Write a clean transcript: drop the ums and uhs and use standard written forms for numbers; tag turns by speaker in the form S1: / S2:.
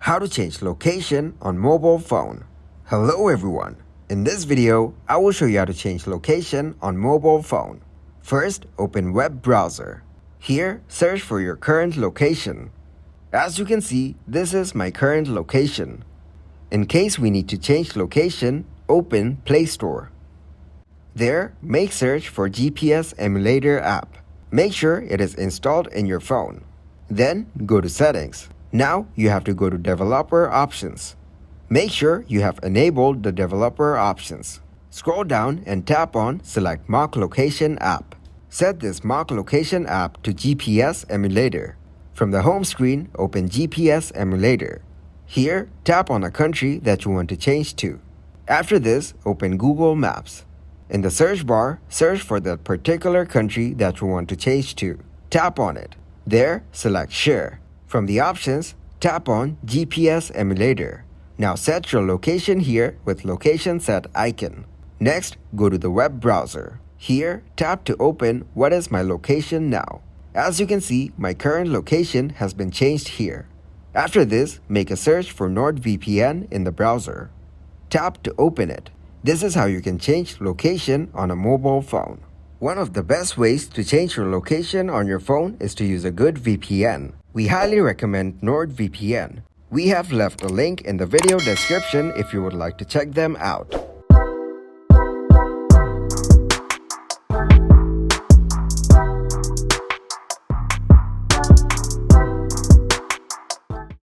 S1: How to change location on mobile phone. Hello everyone. In this video, I will show you how to change location on mobile phone. First, open web browser. Here, search for your current location. As you can see, this is my current location. In case we need to change location, open Play Store. There, make search for GPS Emulator app. Make sure it is installed in your phone. Then, go to Settings. Now, you have to go to Developer Options. Make sure you have enabled the Developer Options. Scroll down and tap on Select Mock Location app. Set this Mock Location app to GPS Emulator. From the home screen, open GPS Emulator. Here, tap on a country that you want to change to. After this, open Google Maps. In the search bar, search for the particular country that you want to change to. Tap on it. There, select Share. From the options, tap on GPS Emulator. Now set your location here with Location Set icon. Next, go to the web browser. Here, tap to open What is my location now. As you can see, my current location has been changed here. After this, make a search for NordVPN in the browser. Tap to open it. This is how you can change location on a mobile phone. One of the best ways to change your location on your phone is to use a good VPN. We highly recommend NordVPN. We have left a link in the video description if you would like to check them out.